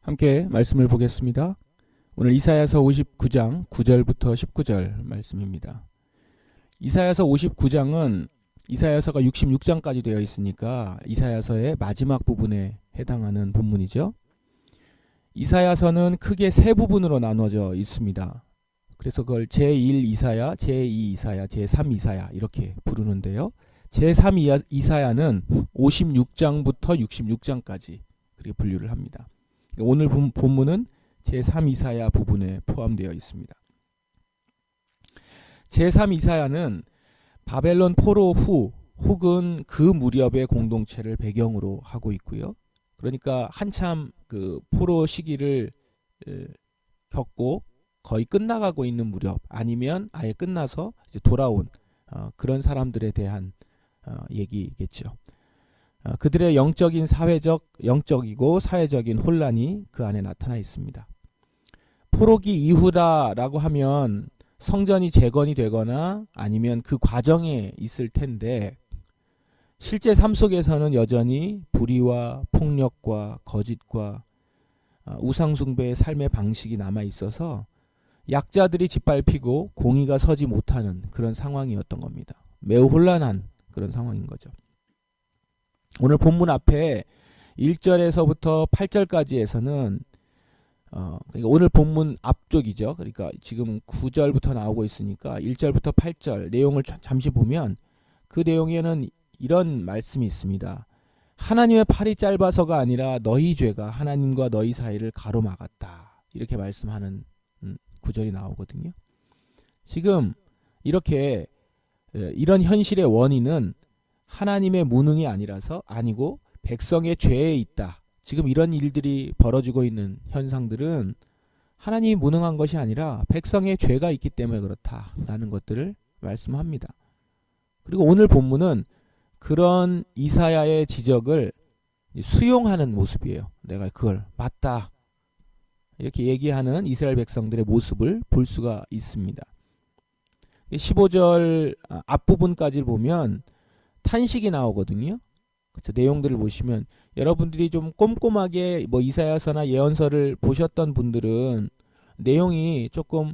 함께 말씀을 보겠습니다. 오늘 이사야서 59장 9절부터 19절 말씀입니다. 이사야서 59장은 이사야서가 66장까지 되어 있으니까 이사야서의 마지막 부분에 해당하는 본문이죠. 이사야서는 크게 세 부분으로 나눠져 있습니다. 그래서 그걸 제1 이사야, 제2 이사야, 제3 이사야 이렇게 부르는데요. 제3 이사야는 56장부터 66장까지 그렇게 분류를 합니다. 오늘 본문은 제3 이사야 부분에 포함되어 있습니다. 제3 이사야는 바벨론 포로 후 혹은 그 무렵의 공동체를 배경으로 하고 있고요. 그러니까 한참 그 포로 시기를 겪고 거의 끝나가고 있는 무렵 아니면 아예 끝나서 이제 돌아온 그런 사람들에 대한 얘기겠죠. 그들의 영적이고 사회적인 혼란이 그 안에 나타나 있습니다. 포로기 이후다라고 하면 성전이 재건이 되거나 아니면 그 과정에 있을 텐데 실제 삶 속에서는 여전히 불의와 폭력과 거짓과 우상숭배의 삶의 방식이 남아 있어서 약자들이 짓밟히고 공의가 서지 못하는 그런 상황이었던 겁니다. 매우 혼란한 그런 상황인 거죠. 오늘 본문 앞에 1절에서부터 8절까지에서는 그러니까 오늘 본문 앞쪽이죠. 그러니까 지금 9절부터 나오고 있으니까 1절부터 8절 내용을 잠시 보면 그 내용에는 이런 말씀이 있습니다. 하나님의 팔이 짧아서가 아니라 너희 죄가 하나님과 너희 사이를 가로막았다. 이렇게 말씀하는 구절이 나오거든요. 지금 이렇게 이런 현실의 원인은 하나님의 무능이 아니고 백성의 죄에 있다. 지금 이런 일들이 벌어지고 있는 현상들은 하나님이 무능한 것이 아니라 백성의 죄가 있기 때문에 그렇다라는 것들을 말씀합니다. 그리고 오늘 본문은 그런 이사야의 지적을 수용하는 모습이에요. 내가 그걸 맞다 이렇게 얘기하는 이스라엘 백성들의 모습을 볼 수가 있습니다. 15절 앞부분까지 보면 탄식이 나오거든요. 그렇죠? 내용들을 보시면 여러분들이 좀 꼼꼼하게 이사야서나 예언서를 보셨던 분들은 내용이 조금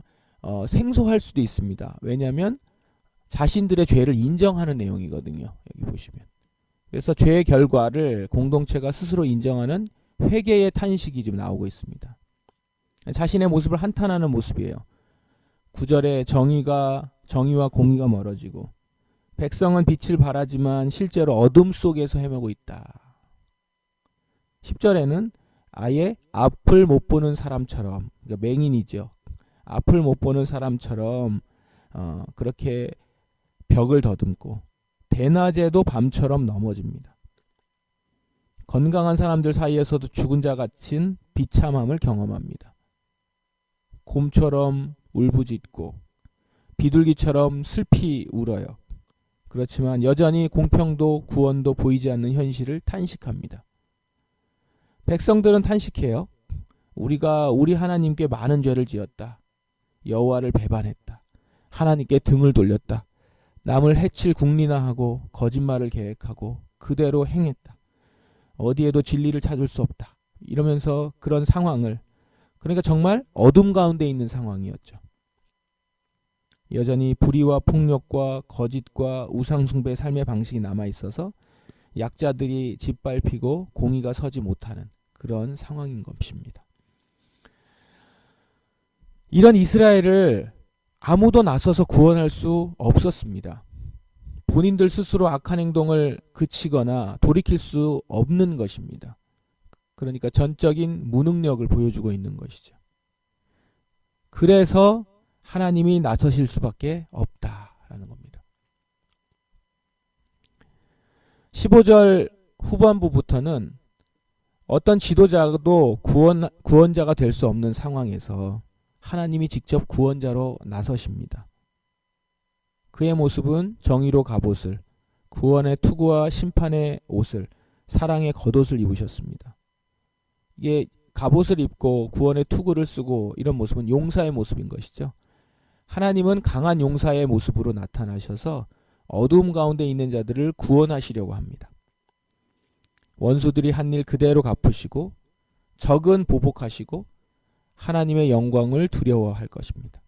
생소할 수도 있습니다. 왜냐하면 자신들의 죄를 인정하는 내용이거든요. 여기 보시면. 그래서 죄의 결과를 공동체가 스스로 인정하는 회개의 탄식이 좀 나오고 있습니다. 자신의 모습을 한탄하는 모습이에요. 9절에 정의와 공의가 멀어지고 백성은 빛을 바라지만 실제로 어둠 속에서 헤매고 있다. 10절에는 아예 앞을 못 보는 사람처럼, 그러니까 맹인이죠. 앞을 못 보는 사람처럼 그렇게 벽을 더듬고 대낮에도 밤처럼 넘어집니다. 건강한 사람들 사이에서도 죽은 자 같은 비참함을 경험합니다. 곰처럼 울부짖고 비둘기처럼 슬피 울어요. 그렇지만 여전히 공평도 구원도 보이지 않는 현실을 탄식합니다. 백성들은 탄식해요. 우리가 우리 하나님께 많은 죄를 지었다. 여호와를 배반했다. 하나님께 등을 돌렸다. 남을 해칠 국리나하고 거짓말을 계획하고 그대로 행했다. 어디에도 진리를 찾을 수 없다. 이러면서 그런 상황을, 그러니까 정말 어둠 가운데 있는 상황이었죠. 여전히 불의와 폭력과 거짓과 우상숭배의 삶의 방식이 남아있어서 약자들이 짓밟히고 공의가 서지 못하는 그런 상황인 것입니다. 이런 이스라엘을 아무도 나서서 구원할 수 없었습니다. 본인들 스스로 악한 행동을 그치거나 돌이킬 수 없는 것입니다. 그러니까 전적인 무능력을 보여주고 있는 것이죠. 그래서 하나님이 나서실 수밖에 없다라는 겁니다. 15절 후반부부터는 어떤 지도자도 구원자가 될 수 없는 상황에서 하나님이 직접 구원자로 나서십니다. 그의 모습은 정의로 갑옷을, 구원의 투구와 심판의 옷을, 사랑의 겉옷을 입으셨습니다. 이게 갑옷을 입고 구원의 투구를 쓰고 이런 모습은 용사의 모습인 것이죠. 하나님은 강한 용사의 모습으로 나타나셔서 어두움 가운데 있는 자들을 구원하시려고 합니다. 원수들이 한 일 그대로 갚으시고 적은 보복하시고 하나님의 영광을 두려워할 것입니다.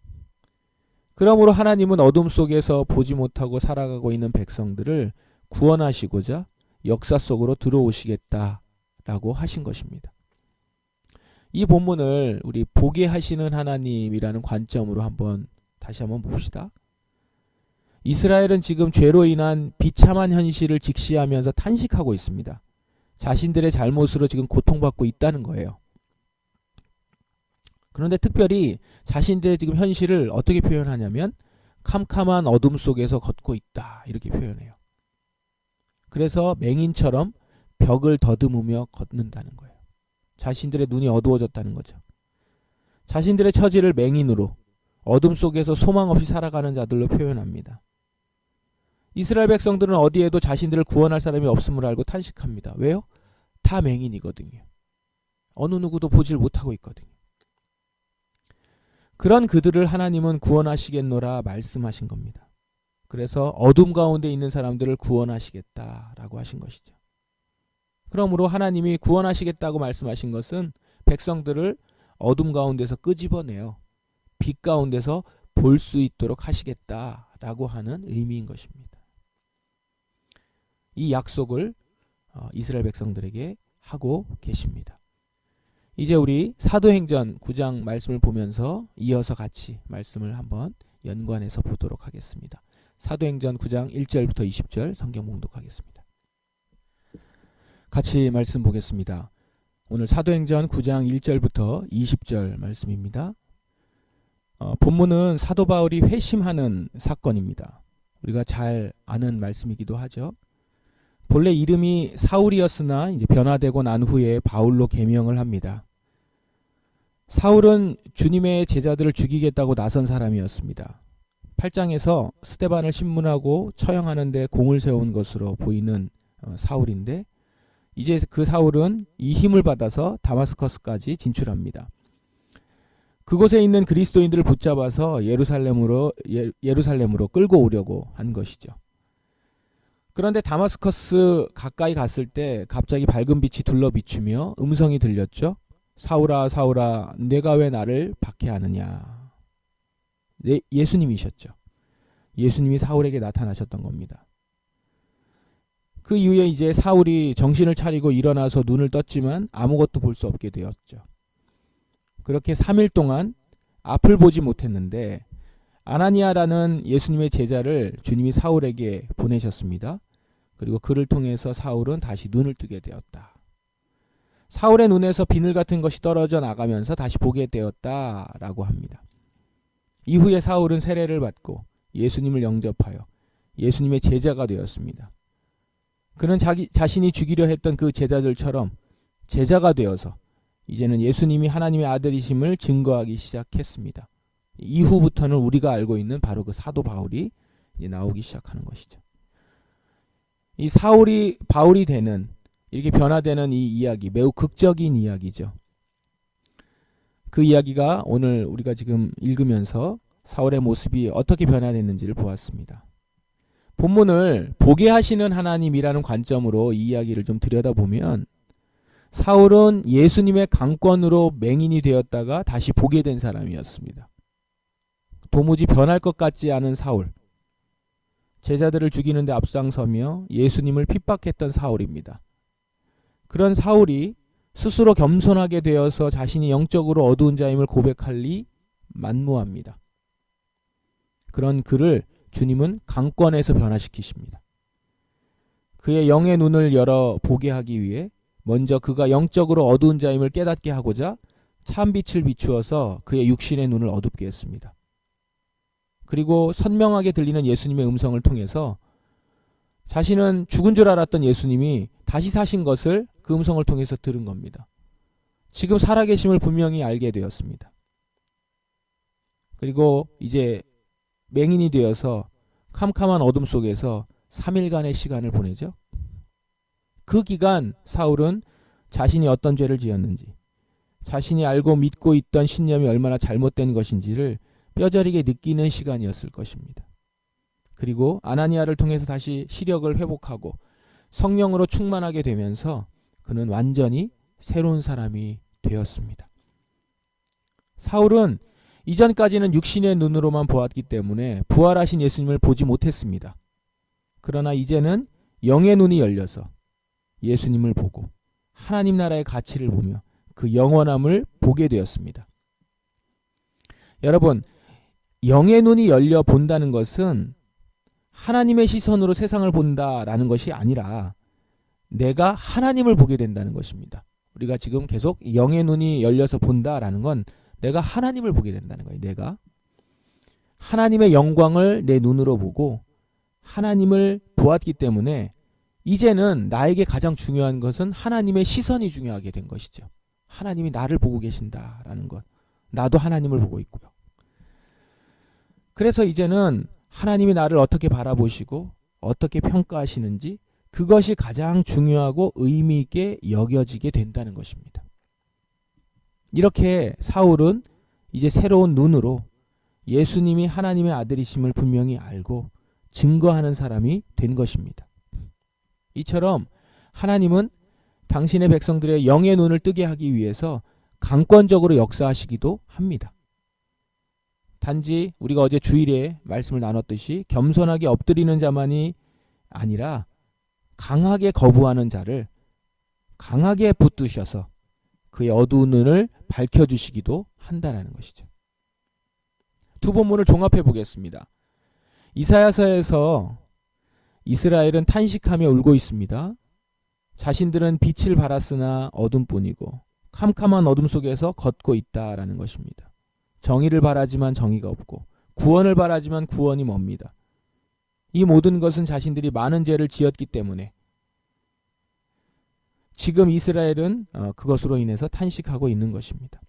그러므로 하나님은 어둠 속에서 보지 못하고 살아가고 있는 백성들을 구원하시고자 역사 속으로 들어오시겠다라고 하신 것입니다. 이 본문을 우리 보게 하시는 하나님이라는 관점으로 다시 한번 봅시다. 이스라엘은 지금 죄로 인한 비참한 현실을 직시하면서 탄식하고 있습니다. 자신들의 잘못으로 지금 고통받고 있다는 거예요. 그런데 특별히 자신들의 지금 현실을 어떻게 표현하냐면 캄캄한 어둠 속에서 걷고 있다 이렇게 표현해요. 그래서 맹인처럼 벽을 더듬으며 걷는다는 거예요. 자신들의 눈이 어두워졌다는 거죠. 자신들의 처지를 맹인으로 어둠 속에서 소망 없이 살아가는 자들로 표현합니다. 이스라엘 백성들은 어디에도 자신들을 구원할 사람이 없음을 알고 탄식합니다. 왜요? 다 맹인이거든요. 어느 누구도 보질 못하고 있거든요. 그런 그들을 하나님은 구원하시겠노라 말씀하신 겁니다. 그래서 어둠 가운데 있는 사람들을 구원하시겠다라고 하신 것이죠. 그러므로 하나님이 구원하시겠다고 말씀하신 것은 백성들을 어둠 가운데서 끄집어내어 빛 가운데서 볼 수 있도록 하시겠다라고 하는 의미인 것입니다. 이 약속을 이스라엘 백성들에게 하고 계십니다. 이제 우리 사도행전 9장 말씀을 보면서 이어서 같이 말씀을 한번 연관해서 보도록 하겠습니다. 사도행전 9장 1절부터 20절 성경 봉독하겠습니다. 같이 말씀 보겠습니다. 오늘 사도행전 9장 1절부터 20절 말씀입니다. 본문은 사도 바울이 회심하는 사건입니다. 우리가 잘 아는 말씀이기도 하죠. 본래 이름이 사울이었으나 이제 변화되고 난 후에 바울로 계명을 합니다. 사울은 주님의 제자들을 죽이겠다고 나선 사람이었습니다. 8장에서 스데반을 신문하고 처형하는 데 공을 세운 것으로 보이는 사울인데 이제 그 사울은 이 힘을 받아서 다마스커스까지 진출합니다. 그곳에 있는 그리스도인들을 붙잡아서 예루살렘으로 끌고 오려고 한 것이죠. 그런데 다마스커스 가까이 갔을 때 갑자기 밝은 빛이 둘러 비추며 음성이 들렸죠. 사울아 사울아 내가 왜 나를 박해하느냐. 예수님이셨죠. 예수님이 사울에게 나타나셨던 겁니다. 그 이후에 이제 사울이 정신을 차리고 일어나서 눈을 떴지만 아무것도 볼 수 없게 되었죠. 그렇게 3일 동안 앞을 보지 못했는데 아나니아라는 예수님의 제자를 주님이 사울에게 보내셨습니다. 그리고 그를 통해서 사울은 다시 눈을 뜨게 되었다. 사울의 눈에서 비늘 같은 것이 떨어져 나가면서 다시 보게 되었다라고 합니다. 이후에 사울은 세례를 받고 예수님을 영접하여 예수님의 제자가 되었습니다. 그는 자신이 죽이려 했던 그 제자들처럼 제자가 되어서 이제는 예수님이 하나님의 아들이심을 증거하기 시작했습니다. 이후부터는 우리가 알고 있는 바로 그 사도 바울이 이제 나오기 시작하는 것이죠. 이 사울이 바울이 되는 이렇게 변화되는 이 이야기 매우 극적인 이야기죠. 그 이야기가 오늘 우리가 지금 읽으면서 사울의 모습이 어떻게 변화됐는지를 보았습니다. 본문을 보게 하시는 하나님이라는 관점으로 이 이야기를 좀 들여다보면 사울은 예수님의 강권으로 맹인이 되었다가 다시 보게 된 사람이었습니다. 도무지 변할 것 같지 않은 사울, 제자들을 죽이는데 앞장서며 예수님을 핍박했던 사울입니다. 그런 사울이 스스로 겸손하게 되어서 자신이 영적으로 어두운 자임을 고백할 리 만무합니다. 그런 그를 주님은 강권에서 변화시키십니다. 그의 영의 눈을 열어 보게 하기 위해 먼저 그가 영적으로 어두운 자임을 깨닫게 하고자 참빛을 비추어서 그의 육신의 눈을 어둡게 했습니다. 그리고 선명하게 들리는 예수님의 음성을 통해서 자신은 죽은 줄 알았던 예수님이 다시 사신 것을 그 음성을 통해서 들은 겁니다. 지금 살아계심을 분명히 알게 되었습니다. 그리고 이제 맹인이 되어서 캄캄한 어둠 속에서 3일간의 시간을 보내죠. 그 기간 사울은 자신이 어떤 죄를 지었는지, 자신이 알고 믿고 있던 신념이 얼마나 잘못된 것인지를 뼈저리게 느끼는 시간이었을 것입니다. 그리고 아나니아를 통해서 다시 시력을 회복하고 성령으로 충만하게 되면서 그는 완전히 새로운 사람이 되었습니다. 사울은 이전까지는 육신의 눈으로만 보았기 때문에 부활하신 예수님을 보지 못했습니다. 그러나 이제는 영의 눈이 열려서 예수님을 보고 하나님 나라의 가치를 보며 그 영원함을 보게 되었습니다. 여러분, 영의 눈이 열려 본다는 것은 하나님의 시선으로 세상을 본다라는 것이 아니라 내가 하나님을 보게 된다는 것입니다. 우리가 지금 계속 영의 눈이 열려서 본다라는 건 내가 하나님을 보게 된다는 거예요. 내가 하나님의 영광을 내 눈으로 보고 하나님을 보았기 때문에 이제는 나에게 가장 중요한 것은 하나님의 시선이 중요하게 된 것이죠. 하나님이 나를 보고 계신다라는 것. 나도 하나님을 보고 있고요. 그래서 이제는 하나님이 나를 어떻게 바라보시고 어떻게 평가하시는지 그것이 가장 중요하고 의미 있게 여겨지게 된다는 것입니다. 이렇게 사울은 이제 새로운 눈으로 예수님이 하나님의 아들이심을 분명히 알고 증거하는 사람이 된 것입니다. 이처럼 하나님은 당신의 백성들의 영의 눈을 뜨게 하기 위해서 강권적으로 역사하시기도 합니다. 단지 우리가 어제 주일에 말씀을 나눴듯이 겸손하게 엎드리는 자만이 아니라 강하게 거부하는 자를 강하게 붙드셔서 그의 어두운 눈을 밝혀주시기도 한다는 것이죠. 두 본문을 종합해 보겠습니다. 이사야서에서 이스라엘은 탄식하며 울고 있습니다. 자신들은 빛을 발았으나 어둠뿐이고 캄캄한 어둠 속에서 걷고 있다라는 것입니다. 정의를 바라지만 정의가 없고 구원을 바라지만 구원이 멉니다. 이 모든 것은 자신들이 많은 죄를 지었기 때문에 지금 이스라엘은 그것으로 인해서 탄식하고 있는 것입니다.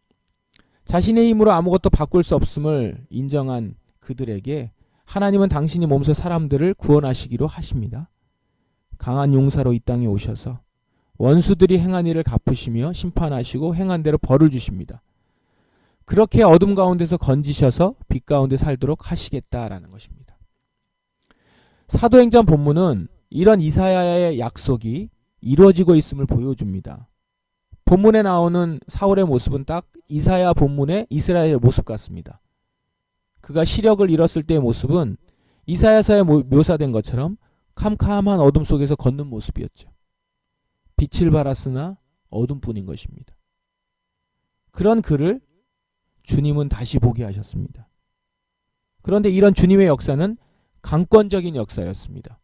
자신의 힘으로 아무것도 바꿀 수 없음을 인정한 그들에게 하나님은 당신이 몸소 사람들을 구원하시기로 하십니다. 강한 용사로 이 땅에 오셔서 원수들이 행한 일을 갚으시며 심판하시고 행한 대로 벌을 주십니다. 그렇게 어둠 가운데서 건지셔서 빛 가운데 살도록 하시겠다라는 것입니다. 사도행전 본문은 이런 이사야의 약속이 이루어지고 있음을 보여줍니다. 본문에 나오는 사울의 모습은 딱 이사야 본문의 이스라엘의 모습 같습니다. 그가 시력을 잃었을 때의 모습은 이사야서에 묘사된 것처럼 캄캄한 어둠 속에서 걷는 모습이었죠. 빛을 발았으나 어둠뿐인 것입니다. 그런 그를 주님은 다시 보게 하셨습니다. 그런데 이런 주님의 역사는 강권적인 역사였습니다.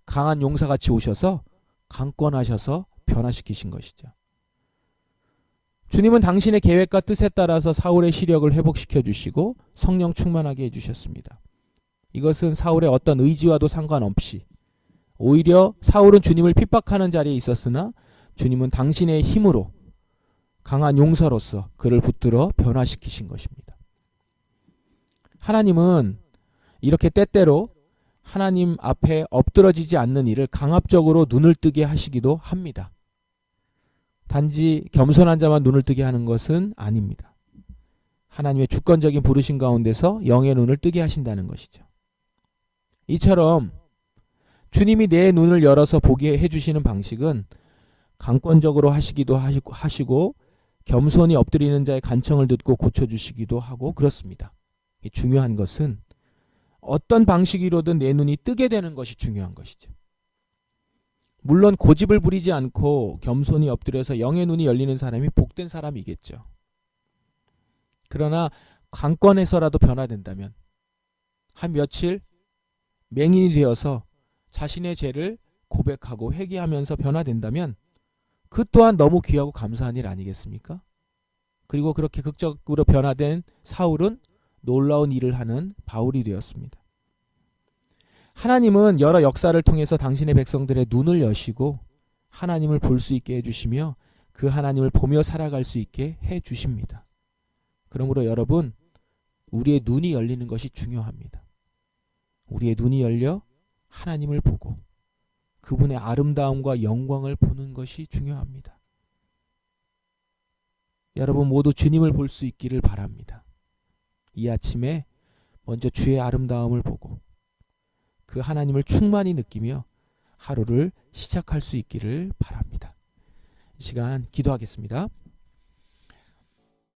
강한 용사같이 오셔서 강권하셔서 변화시키신 것이죠. 주님은 당신의 계획과 뜻에 따라서 사울의 시력을 회복시켜 주시고 성령 충만하게 해주셨습니다. 이것은 사울의 어떤 의지와도 상관없이 오히려 사울은 주님을 핍박하는 자리에 있었으나 주님은 당신의 힘으로 강한 용사로서 그를 붙들어 변화시키신 것입니다. 하나님은 이렇게 때때로 하나님 앞에 엎드러지지 않는 일을 강압적으로 눈을 뜨게 하시기도 합니다. 단지 겸손한 자만 눈을 뜨게 하는 것은 아닙니다. 하나님의 주권적인 부르심 가운데서 영의 눈을 뜨게 하신다는 것이죠. 이처럼 주님이 내 눈을 열어서 보게 해주시는 방식은 강권적으로 하시기도 하시고 겸손히 엎드리는 자의 간청을 듣고 고쳐주시기도 하고 그렇습니다. 중요한 것은 어떤 방식으로든 내 눈이 뜨게 되는 것이 중요한 것이죠. 물론 고집을 부리지 않고 겸손히 엎드려서 영의 눈이 열리는 사람이 복된 사람이겠죠. 그러나 강권해서라도 변화된다면 한 며칠 맹인이 되어서 자신의 죄를 고백하고 회개하면서 변화된다면 그 또한 너무 귀하고 감사한 일 아니겠습니까? 그리고 그렇게 극적으로 변화된 사울은 놀라운 일을 하는 바울이 되었습니다. 하나님은 여러 역사를 통해서 당신의 백성들의 눈을 여시고 하나님을 볼 수 있게 해주시며 그 하나님을 보며 살아갈 수 있게 해주십니다. 그러므로 여러분, 우리의 눈이 열리는 것이 중요합니다. 우리의 눈이 열려 하나님을 보고 그분의 아름다움과 영광을 보는 것이 중요합니다. 여러분 모두 주님을 볼 수 있기를 바랍니다. 이 아침에 먼저 주의 아름다움을 보고 그 하나님을 충만히 느끼며 하루를 시작할 수 있기를 바랍니다. 이 시간 기도하겠습니다.